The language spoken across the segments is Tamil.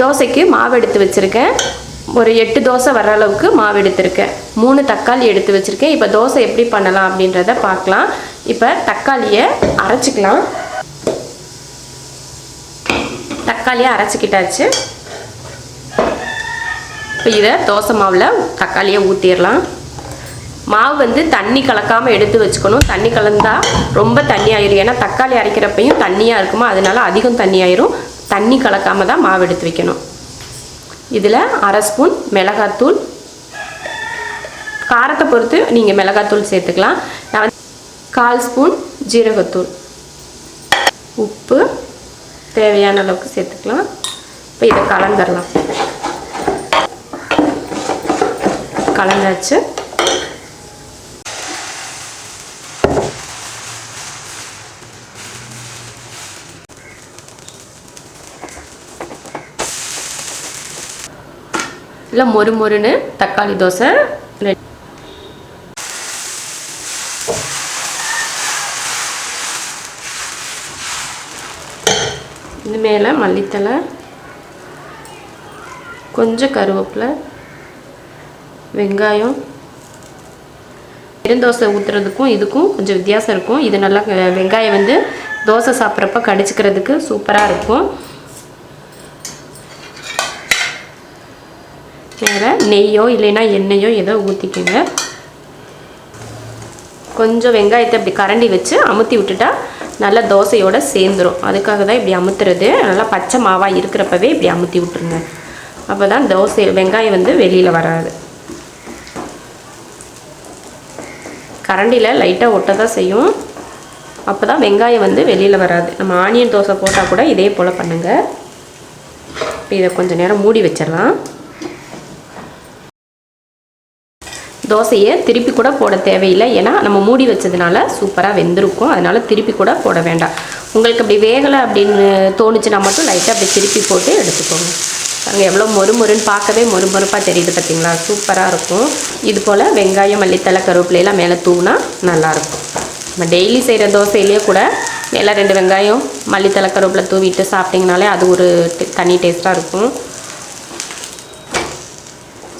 தோசைக்கு மாவு எடுத்து வச்சுருக்கேன். ஒரு 8 தோசை வர அளவுக்கு மாவு எடுத்திருக்கேன். 3 தக்காளி எடுத்து வச்சுருக்கேன். இப்போ தோசை எப்படி பண்ணலாம் அப்படின்றத பார்க்கலாம். இப்போ தக்காளியை அரைச்சிக்கலாம். தக்காளியை அரைச்சிக்கிட்டாச்சு. இப்போ இதை தோசை மாவில் தக்காளியை ஊற்றிடலாம். மாவு வந்து தண்ணி கலக்காமல் எடுத்து வச்சுக்கணும். தண்ணி கலந்தால் ரொம்ப தண்ணி ஆயிரும். ஏன்னா தக்காளி அரைக்கிறப்பையும் தண்ணியாக இருக்குமா, அதனால அதிகம் தண்ணி ஆயிரும். தண்ணி கலக்காமல் தான் மாவு எடுத்து வைக்கணும். இதில் 1/2 ஸ்பூன் மிளகாத்தூள், காரத்தை பொறுத்து நீங்கள் மிளகாத்தூள் சேர்த்துக்கலாம். நான் 1/4 ஸ்பூன் ஜீரகத்தூள், உப்பு தேவையான அளவுக்கு சேர்த்துக்கலாம். இப்போ இதை கலந்துடலாம். கலந்தாச்சு. இல்லை மொறுமொறுன்னு தக்காளி தோசை ரெடி. இது மேலே மல்லித்தலை, கொஞ்சம் கருவேப்பிலை, வெங்காயம். வெறுந்தோசை ஊற்றுறதுக்கும் இதுக்கும் கொஞ்சம் வித்தியாசம் இருக்கும். இது நல்லா வெங்காயம் வந்து தோசை சாப்பிட்றப்ப கடிச்சிக்கிறதுக்கு சூப்பராக இருக்கும். வேறு நெய்யோ இல்லைன்னா எண்ணெயோ ஏதோ ஊற்றிக்கோங்க. கொஞ்சம் வெங்காயத்தை இப்படி கரண்டி வச்சு அமுத்தி விட்டுட்டா நல்லா தோசையோடு சேர்ந்துடும். அதுக்காக தான் இப்படி அமுத்துறது. நல்லா பச்சை மாவாக இருக்கிறப்பவே இப்படி அமுத்தி விட்டுருங்க. அப்போ தான் தோசை வெங்காயம் வந்து வெளியில் வராது. கரண்டியில் லைட்டாக ஒட்ட தான் செய்யும். அப்போ தான் வெங்காயம் வந்து வெளியில் வராது. நம்ம ஆனியன் தோசை போட்டால் கூட இதே போல் பண்ணுங்கள். இப்போ இதை கொஞ்சம் நேரம் மூடி வச்சிடலாம். தோசையை திருப்பி கூட போட தேவையில்லை. ஏன்னா நம்ம மூடி வச்சதுனால சூப்பராக வெந்திருக்கும். அதனால் திருப்பி கூட போட வேண்டாம். உங்களுக்கு அப்படி வேகலை அப்படின்னு தோணுச்சுன்னா மட்டும் லைட்டாக அப்படி திருப்பி போட்டு எடுத்துக்கோங்க. அங்கே எவ்வளோ மொறுமொறுன்னு பார்க்கவே மொறுமொறுப்பாக தெரியுது பார்த்தீங்களா? சூப்பராக இருக்கும். இது போல் வெங்காயம், மல்லித்தலை, கருவேப்பிலையெல்லாம் மேலே தூவினா நல்லாயிருக்கும். நம்ம டெய்லி செய்கிற தோசையிலேயே கூட மேலே 2 வெங்காயம், மல்லித்தலை, கருவேப்பிலை தூவிட்டு சாப்பிட்டிங்கனாலே அது ஒரு தனி டேஸ்ட்டாக இருக்கும்.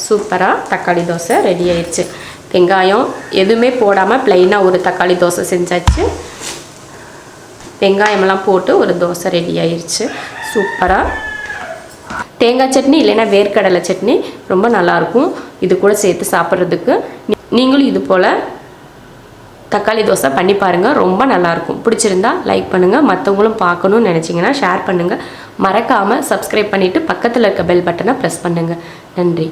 சூப்பராக தக்காளி தோசை ரெடி ஆயிடுச்சு. வெங்காயம் எதுவுமே போடாமல் ப்ளைனாக ஒரு தக்காளி தோசை செஞ்சாச்சு. வெங்காயமெல்லாம் போட்டு ஒரு தோசை ரெடி ஆயிடுச்சு. சூப்பராக தேங்காய் சட்னி இல்லைன்னா வேர்க்கடலை சட்னி ரொம்ப நல்லாயிருக்கும். இது கூட சேர்த்து சாப்பிட்றதுக்கு. நீங்களும் இது போல் தக்காளி தோசை பண்ணி பாருங்கள். ரொம்ப நல்லாயிருக்கும். பிடிச்சிருந்தா லைக் பண்ணுங்கள். மற்றவங்களும் பார்க்கணுன்னு நினச்சிங்கன்னா ஷேர் பண்ணுங்கள். மறக்காமல் சப்ஸ்கிரைப் பண்ணிவிட்டு பக்கத்தில் இருக்க பெல் பட்டனை ப்ரெஸ் பண்ணுங்கள். நன்றி.